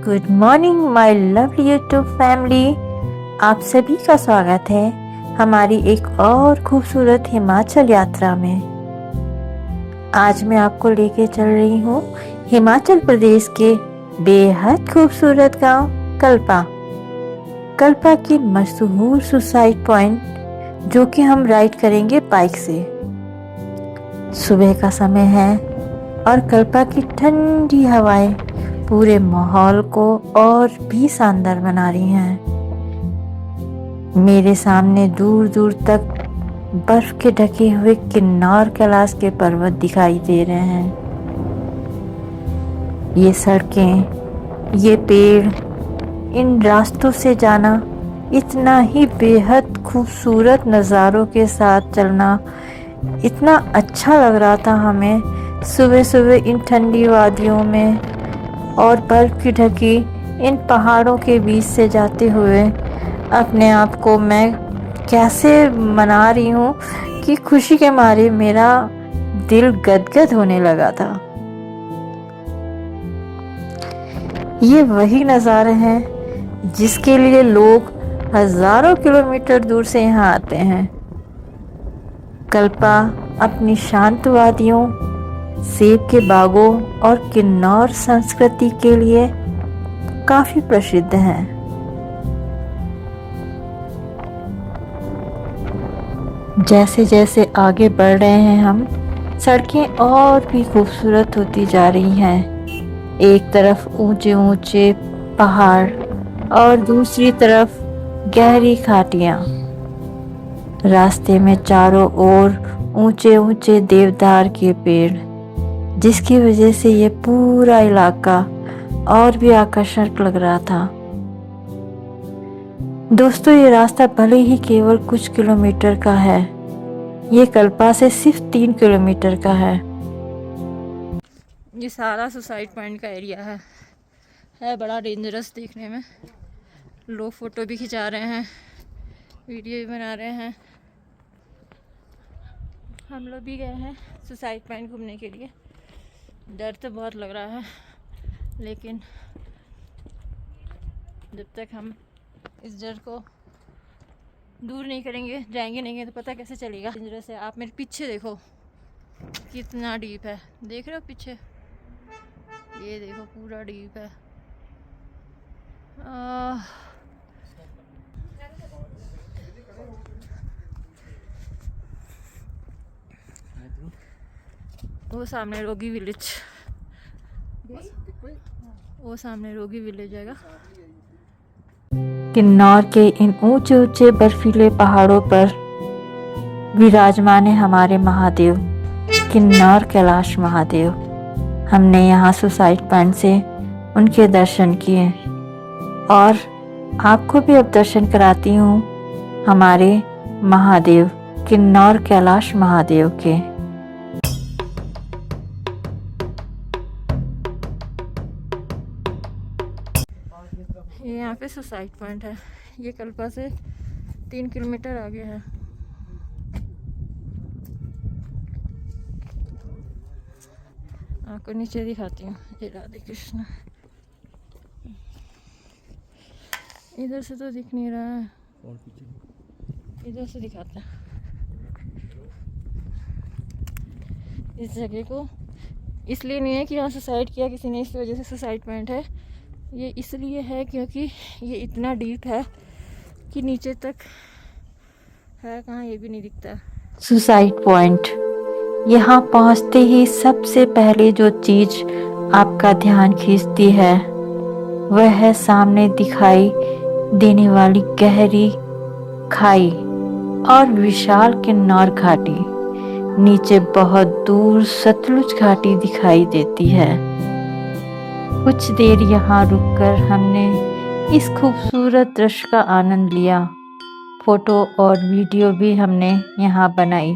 Good morning my lovely YouTube family. आप सभी का स्वागत है हमारी एक और खूबसूरत हिमाचल यात्रा में। आज मैं आपको लेके चल रही हूँ हिमाचल प्रदेश के बेहद खूबसूरत गांव कल्पा। कल्पा की मशहूर सुसाइड पॉइंट, जो कि हम राइड करेंगे बाइक से। सुबह का समय है और कल्पा की ठंडी हवाएं पूरे माहौल को और भी शानदार बना रही हैं। मेरे सामने दूर दूर तक बर्फ के ढके हुए किन्नौर कैलाश के पर्वत दिखाई दे रहे हैं। ये सड़कें, ये पेड़, इन रास्तों से जाना, इतना ही बेहद खूबसूरत नज़ारों के साथ चलना इतना अच्छा लग रहा था हमें। सुबह सुबह इन ठंडी वादियों में और बर्फ की ढकी इन पहाड़ों के बीच से जाते हुए अपने आप को मैं कैसे मना रही हूँ कि खुशी के मारे मेरा दिल गदगद होने लगा था। ये वही नज़ारे हैं जिसके लिए लोग हजारों किलोमीटर दूर से यहाँ आते हैं। कल्पा अपनी शांत वादियों, सेब के बागों और किन्नौर संस्कृति के लिए काफी प्रसिद्ध है। जैसे जैसे आगे बढ़ रहे हैं हम, सड़कें और भी खूबसूरत होती जा रही हैं। एक तरफ ऊंचे ऊंचे पहाड़ और दूसरी तरफ गहरी घाटियां। रास्ते में चारों ओर ऊंचे ऊंचे देवदार के पेड़, जिसकी वजह से ये पूरा इलाका और भी आकर्षक लग रहा था। दोस्तों, ये रास्ता भले ही केवल कुछ किलोमीटर का है, ये कल्पा से सिर्फ 3 किलोमीटर का है। ये सारा सुसाइड पॉइंट का एरिया है बड़ा डेंजरस देखने में। लोग फोटो भी खिंचा रहे हैं, वीडियो भी बना रहे हैं। हम लोग भी गए हैं सुसाइड पॉइंट घूमने के लिए। डर तो बहुत लग रहा है, लेकिन जब तक हम इस डर को दूर नहीं करेंगे, जाएंगे नहीं तो पता कैसे चलेगा। डेंजरस है। आप मेरे पीछे देखो कितना डीप है, देख रहे हो पीछे? ये देखो पूरा डीप है। वो सामने रोगी विलेज, वो सामने रोगी विलेज आएगा। किन्नौर के इन ऊंचे ऊंचे बर्फीले पहाड़ों पर विराजमान है हमारे महादेव, किन्नौर कैलाश महादेव। हमने यहाँ सुसाइड पॉइंट से उनके दर्शन किए और आपको भी अब दर्शन कराती हूँ हमारे महादेव, किन्नौर कैलाश महादेव के। ये यहाँ पे सुसाइड पॉइंट है। ये कल्पा से 3 किलोमीटर आगे है। आपको नीचे दिखाती हूँ। ये राधे कृष्ण, इधर से तो दिख नहीं रहा है, इधर से दिखाते हैं। इस जगह को इसलिए नहीं है कि यहाँ सुसाइड किया किसी ने, इस वजह से सुसाइड पॉइंट है। ये इसलिए है क्योंकि ये इतना डीप है कि नीचे तक है कहाँ ये भी नहीं दिखता। सुसाइड पॉइंट, यहाँ पहुँचते ही सबसे पहले जो चीज आपका ध्यान खींचती है वह है सामने दिखाई देने वाली गहरी खाई और विशाल किन्नौर घाटी। नीचे बहुत दूर सतलुज घाटी दिखाई देती है। कुछ देर यहाँ रुककर हमने इस खूबसूरत दृश्य का आनंद लिया। फोटो और वीडियो भी हमने यहाँ बनाई।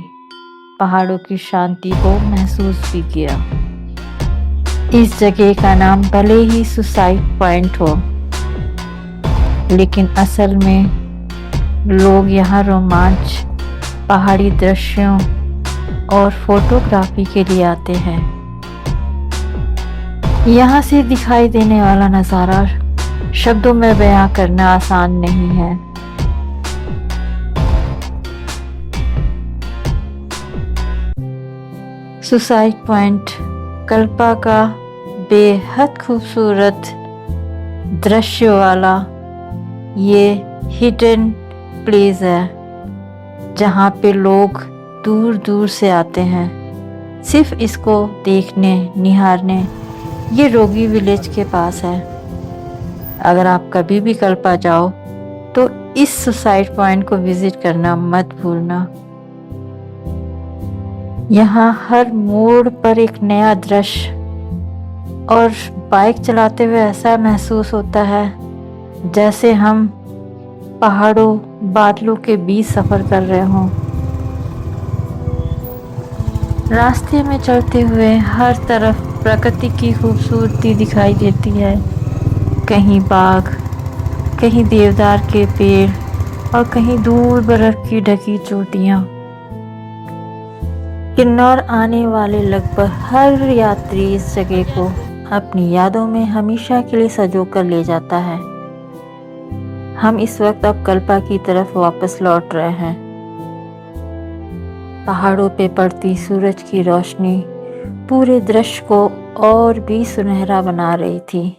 पहाड़ों की शांति को महसूस भी किया। इस जगह का नाम भले ही सुसाइड पॉइंट हो, लेकिन असल में लोग यहाँ रोमांच, पहाड़ी दृश्यों और फोटोग्राफी के लिए आते हैं। यहाँ से दिखाई देने वाला नज़ारा शब्दों में बयां करना आसान नहीं है। सुसाइड पॉइंट कल्पा का बेहद खूबसूरत दृश्य वाला ये हिडन प्लेस है, जहाँ पे लोग दूर दूर से आते हैं सिर्फ इसको देखने निहारने। ये रोगी विलेज के पास है। अगर आप कभी भी कल्पा जाओ तो इस सुसाइड पॉइंट को विजिट करना मत भूलना। यहाँ हर मोड़ पर एक नया दृश्य, और बाइक चलाते हुए ऐसा महसूस होता है जैसे हम पहाड़ों बादलों के बीच सफर कर रहे हों। रास्ते में चलते हुए हर तरफ प्रकृति की खूबसूरती दिखाई देती है। कहीं बाग, कहीं देवदार के पेड़ और कहीं दूर बर्फ की ढकी चोटियां। किन्नौर आने वाले लगभग हर यात्री इस जगह को अपनी यादों में हमेशा के लिए संजो कर ले जाता है। हम इस वक्त अब कल्पा की तरफ वापस लौट रहे हैं। पहाड़ों पे पड़ती सूरज की रोशनी पूरे दृश्य को और भी सुनहरा बना रही थी।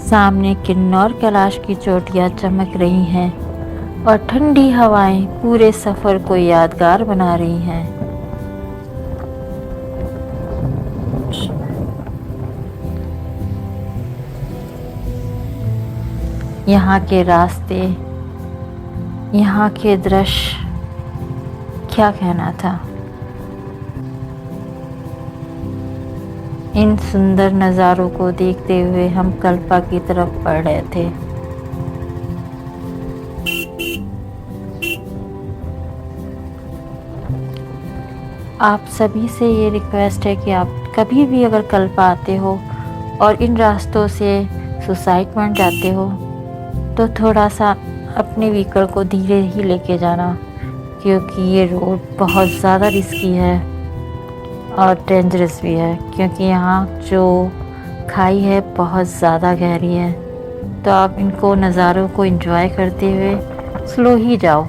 सामने किन्नौर कैलाश की चोटियां चमक रही हैं और ठंडी हवाएं पूरे सफर को यादगार बना रही हैं। यहाँ के रास्ते, यहाँ के दृश्य, क्या कहना था। इन सुंदर नज़ारों को देखते हुए हम कल्पा की तरफ बढ़ रहे थे। आप सभी से ये रिक्वेस्ट है कि आप कभी भी अगर कल्पा आते हो और इन रास्तों से सुसाइड पॉइंट जाते हो तो थोड़ा सा अपने व्हीकल को धीरे ही लेके जाना, क्योंकि ये रोड बहुत ज़्यादा रिस्की है और डेंजरस भी है, क्योंकि यहाँ जो खाई है बहुत ज़्यादा गहरी है। तो आप इनको नज़ारों को एंजॉय करते हुए स्लो ही जाओ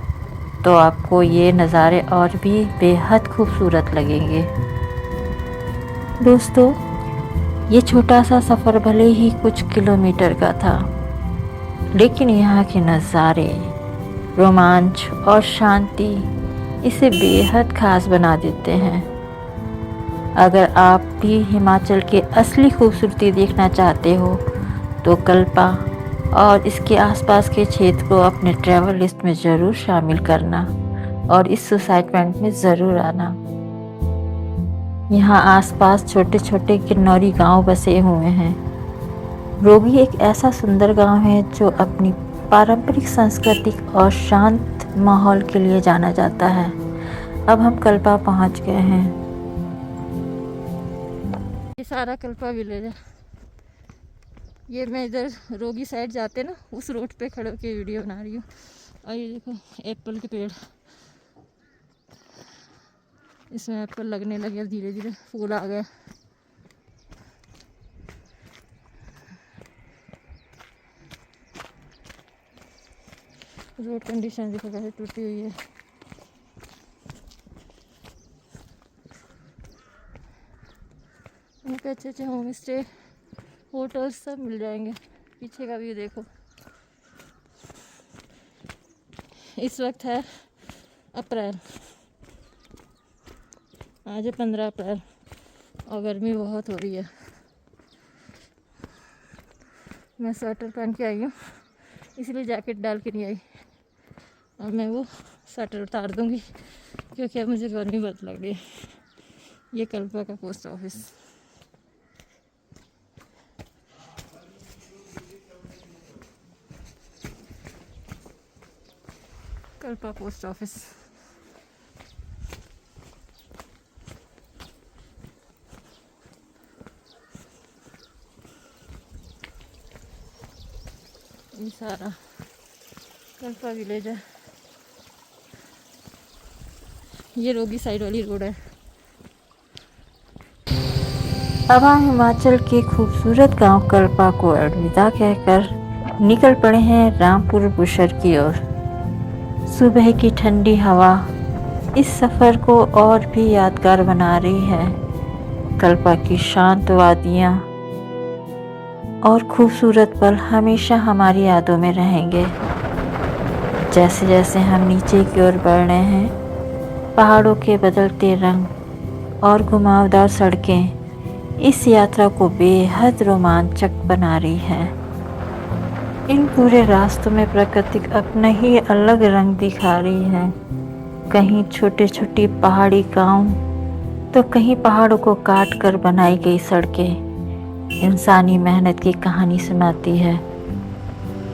तो आपको ये नज़ारे और भी बेहद खूबसूरत लगेंगे। दोस्तों, ये छोटा सा सफ़र भले ही कुछ किलोमीटर का था, लेकिन यहाँ के नज़ारे, रोमांच और शांति इसे बेहद खास बना देते हैं। अगर आप भी हिमाचल के असली खूबसूरती देखना चाहते हो तो कल्पा और इसके आसपास के क्षेत्र को अपने ट्रैवल लिस्ट में ज़रूर शामिल करना और इस सुसाइड पॉइंट में ज़रूर आना। यहाँ आसपास छोटे छोटे किन्नौरी गांव बसे हुए हैं। रोगी एक ऐसा सुंदर गांव है जो अपनी पारंपरिक सांस्कृतिक और शांत माहौल के लिए जाना जाता है। अब हम कल्पा पहुंच गए हैं। ये सारा कल्पा विलेज है। ये मैं इधर रोगी साइड जाते ना उस रोड पे खड़े होकर वीडियो बना रही हूँ। और ये देखो एप्पल के पेड़, इसमें एप्पल लगने लगे, धीरे धीरे फूल आ गए। रोड कंडीशन देखो कैसे टूटी हुई है। यहाँ पे अच्छे अच्छे होम स्टे, होटल्स सब मिल जाएंगे। पीछे का व्यू देखो। इस वक्त है अप्रैल, आज है 15 अप्रैल और गर्मी बहुत हो रही है। मैं स्वेटर पहन के आई हूँ, इसलिए जैकेट डाल के नहीं आई। अब मैं वो स्वेटर उतार दूँगी क्योंकि अब मुझे गर्मी बहुत लग रही है। ये कल्पा का post office. Kalpa post office. सारा कल्पा विलेज है। ये रोगी साइड वाली रोड है। अब हम हिमाचल के खूबसूरत गांव कल्पा को अलविदा कहकर निकल पड़े हैं रामपुर बुशर की ओर। सुबह की ठंडी हवा इस सफ़र को और भी यादगार बना रही है। कल्पा की शांत वादियाँ और खूबसूरत पल हमेशा हमारी यादों में रहेंगे। जैसे जैसे हम नीचे की ओर बढ़ रहे हैं, पहाड़ों के बदलते रंग और घुमावदार सड़कें इस यात्रा को बेहद रोमांचक बना रही हैं। इन पूरे रास्तों में प्रकृति अपना ही अलग रंग दिखा रही है। कहीं छोटे छोटे पहाड़ी गांव तो कहीं पहाड़ों को काट कर बनाई गई सड़कें इंसानी मेहनत की कहानी सुनाती है।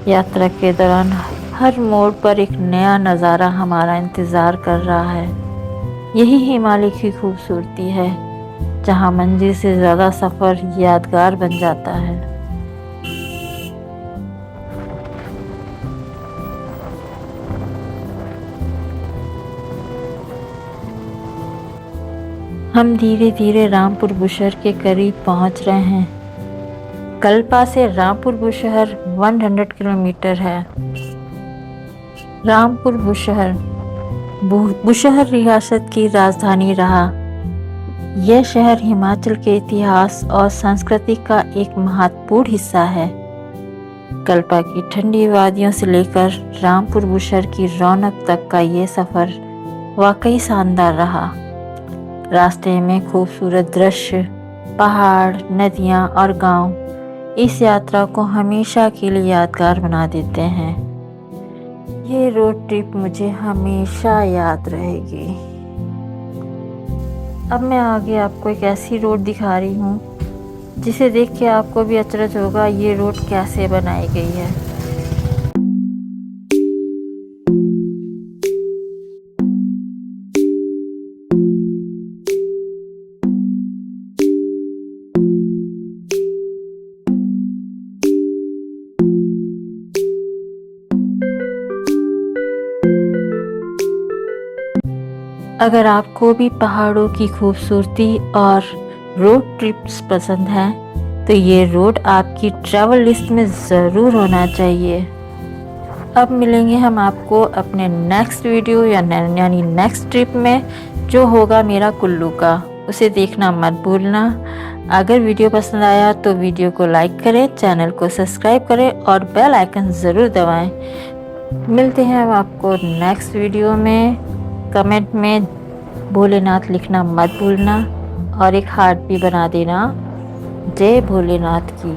यात्रा के दौरान हर मोड़ पर एक नया नज़ारा हमारा इंतज़ार कर रहा है। यही हिमालय की खूबसूरती है, जहाँ मंजिल से ज़्यादा सफ़र यादगार बन जाता है। हम धीरे धीरे रामपुर बुशहर के करीब पहुंच रहे हैं। कल्पा से रामपुर बुशहर 100 किलोमीटर है। रामपुर बुशहर बुशहर रियासत की राजधानी रहा। यह शहर हिमाचल के इतिहास और संस्कृति का एक महत्वपूर्ण हिस्सा है। कल्पा की ठंडी वादियों से लेकर रामपुर बुशहर की रौनक तक का ये सफ़र वाकई शानदार रहा। रास्ते में खूबसूरत दृश्य, पहाड़, नदियाँ और गांव इस यात्रा को हमेशा के लिए यादगार बना देते हैं। ये रोड ट्रिप मुझे हमेशा याद रहेगी। अब मैं आगे आपको एक ऐसी रोड दिखा रही हूँ जिसे देख के आपको भी अचरज होगा ये रोड कैसे बनाई गई है। अगर आपको भी पहाड़ों की खूबसूरती और रोड ट्रिप्स पसंद हैं तो ये रोड आपकी ट्रैवल लिस्ट में ज़रूर होना चाहिए। अब मिलेंगे हम आपको अपने नेक्स्ट वीडियो यानी नेक्स्ट ट्रिप में, जो होगा मेरा कुल्लू का। उसे देखना मत भूलना। अगर वीडियो पसंद आया तो वीडियो को लाइक करें, चैनल को सब्सक्राइब करें और बेल आइकन ज़रूर दबाएं। मिलते हैं हम आपको नेक्स्ट वीडियो में। कमेंट में भोलेनाथ लिखना मत भूलना और एक हार्ट भी बना देना। जय भोलेनाथ की।